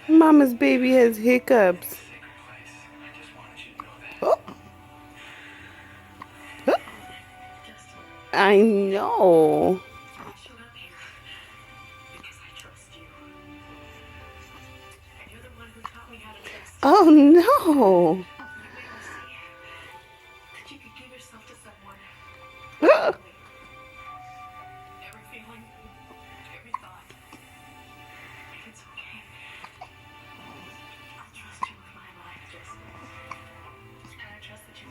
Mama's baby has hiccups. Oh, oh, I know. Oh no.